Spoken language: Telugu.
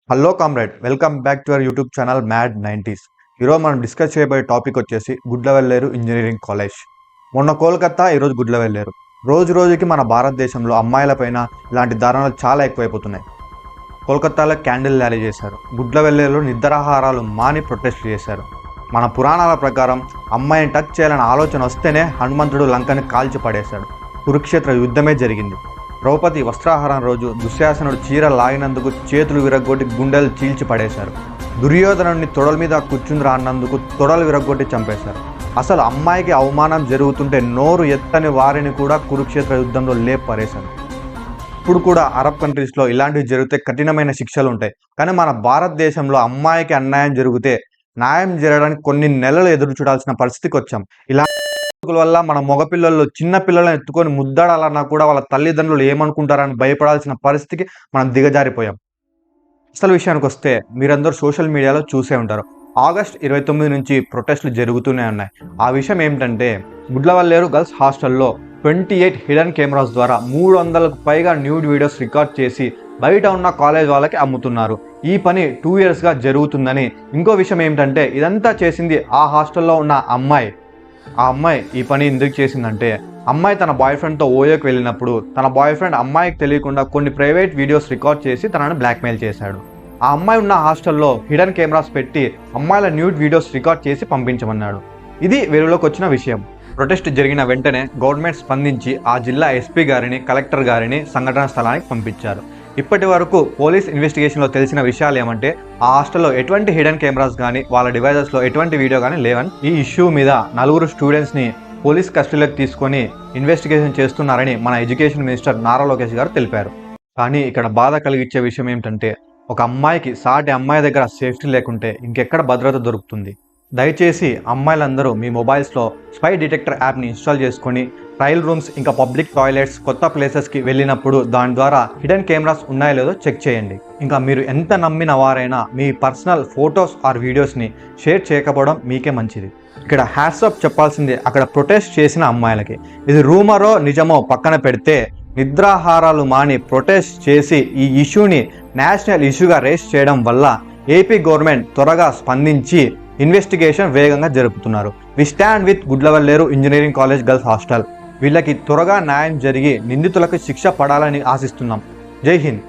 Hello comrade, welcome back to our YouTube channel mad 90s. ఈరోజు మనం డిస్కస్ చేయబోయే టాపిక్ వచ్చేసి గుడ్లవెల్లేరు ఇంజనీరింగ్ కాలేజ్. మొన్న కోల్కతా, ఈరోజు గుడ్లవెల్లేరు. రోజు రోజుకి మన భారతదేశంలో అమ్మాయిలపైన ఇలాంటి దారుణాలు చాలా ఎక్కువైపోతున్నాయి. కోల్కతాలో క్యాండిల్ ర్యాలీ చేశారు, గుడ్లవెల్లేరులో నిద్రాహారాలు మాని ప్రొటెస్ట్ చేశారు. మన పురాణాల ప్రకారం అమ్మాయిని టచ్ చేయాలని ఆలోచన వస్తేనే హనుమంతుడు లంకని కాల్చి పడేశాడు. కురుక్షేత్ర యుద్ధమే జరిగింది. ద్రౌపది వస్త్రాహారం రోజు దుశ్శాసనుడు చీర లాగినందుకు చేతులు విరగ్గొట్టి గుండెలు చీల్చి పడేశారు. దుర్యోధనుడిని తొడల మీద కూర్చుందిరా అన్నందుకు తొడలు విరగ్గొట్టి చంపేశారు. అసలు అమ్మాయికి అవమానం జరుగుతుంటే నోరు ఎత్తని వారిని కూడా కురుక్షేత్ర యుద్ధంలో లేపరేశారు. ఇప్పుడు కూడా అరబ్ కంట్రీస్లో ఇలాంటివి జరిగితే కఠినమైన శిక్షలు ఉంటాయి. కానీ మన భారతదేశంలో అమ్మాయికి అన్యాయం జరిగితే న్యాయం జరగడానికి కొన్ని నెలలు ఎదురు చూడాల్సిన పరిస్థితికి వచ్చాం. ఇలా వల్ల మన మగపిల్లలు చిన్న పిల్లలను ఎత్తుకొని ముద్దాడాలన్నా కూడా వాళ్ళ తల్లిదండ్రులు ఏమనుకుంటారని భయపడాల్సిన పరిస్థితికి మనం దిగజారిపోయాం. అసలు విషయానికి వస్తే మీరందరూ సోషల్ మీడియాలో చూసే ఉంటారు, ఆగస్ట్ 29 నుంచి ప్రొటెస్టులు జరుగుతూనే ఉన్నాయి. ఆ విషయం ఏమిటంటే, గుడ్లవెల్లేరు గర్ల్స్ హాస్టల్లో 28 హిడెన్ కెమెరాస్ ద్వారా 300కు పైగా న్యూడ్ వీడియోస్ రికార్డ్ చేసి బయట ఉన్న కాలేజ్ వాళ్ళకి అమ్ముతున్నారు. ఈ పని 2 yearsగా జరుగుతుందని. ఇంకో విషయం ఏమిటంటే, ఇదంతా చేసింది ఆ హాస్టల్లో ఉన్న అమ్మాయి. ఆ అమ్మాయి ఈ పని ఎందుకు చేసిందంటే, అమ్మాయి తన బాయ్ ఫ్రెండ్తో ఓయోకి వెళ్ళినప్పుడు తన బాయ్ ఫ్రెండ్ అమ్మాయికి తెలియకుండా కొన్ని ప్రైవేట్ వీడియోస్ రికార్డ్ చేసి తనని బ్లాక్మెయిల్ చేశాడు. ఆ అమ్మాయి ఉన్న హాస్టల్లో హిడెన్ కెమెరాస్ పెట్టి అమ్మాయిల న్యూడ్ వీడియోస్ రికార్డ్ చేసి పంపించమన్నాడు. ఇది వెలుగులోకి వచ్చిన విషయం. ప్రొటెస్ట్ జరిగిన వెంటనే గవర్నమెంట్ స్పందించి ఆ జిల్లా ఎస్పీ గారిని, కలెక్టర్ గారిని సంఘటన స్థలానికి పంపించారు. ఇప్పటి వరకు పోలీస్ ఇన్వెస్టిగేషన్లో తెలిసిన విషయాలు ఏమంటే, ఆ హాస్టల్లో ఎటువంటి హిడెన్ కెమెరాస్ కానీ వాళ్ళ డివైజెస్లో ఎటువంటి వీడియో కానీ లేవని, ఈ ఇష్యూ మీద 4 స్టూడెంట్స్ని పోలీస్ కస్టడీలోకి తీసుకొని ఇన్వెస్టిగేషన్ చేస్తున్నారని మన ఎడ్యుకేషన్ మినిస్టర్ నారా లోకేష్ గారు తెలిపారు. కానీ ఇక్కడ బాధ కలిగించే విషయం ఏమిటంటే, ఒక అమ్మాయికి సాటి అమ్మాయి దగ్గర సేఫ్టీ లేకుంటే ఇంకెక్కడ భద్రత దొరుకుతుంది? దయచేసి అమ్మాయిలందరూ మీ మొబైల్స్లో స్పై డిటెక్టర్ యాప్ని ఇన్స్టాల్ చేసుకొని ట్రయల్ రూమ్స్ ఇంకా పబ్లిక్ టాయిలెట్స్, కొత్త ప్లేసెస్కి వెళ్ళినప్పుడు దాని ద్వారా హిడెన్ కెమెరాస్ ఉన్నాయో లేదో చెక్ చేయండి. ఇంకా మీరు ఎంత నమ్మిన వారైనా మీ పర్సనల్ ఫొటోస్ ఆర్ వీడియోస్ని షేర్ చేయకపోవడం మీకే మంచిది. ఇక్కడ హ్యాట్సాప్ చెప్పాల్సింది అక్కడ ప్రొటెస్ట్ చేసిన అమ్మాయిలకి. ఇది రూమరో నిజమో పక్కన పెడితే, నిద్రాహారాలు మాని ప్రొటెస్ట్ చేసి ఈ ఇష్యూని నేషనల్ ఇష్యూగా రేస్ చేయడం వల్ల ఏపీ గవర్నమెంట్ త్వరగా స్పందించి ఇన్వెస్టిగేషన్ వేగంగా జరుపుతున్నారు. We stand with Gudlavalleru engineering college girls hostel. వీళ్ళకి త్వరగా న్యాయం జరిగి నిందితులకు శిక్ష పడాలని ఆశిస్తున్నాం. జై హింద్.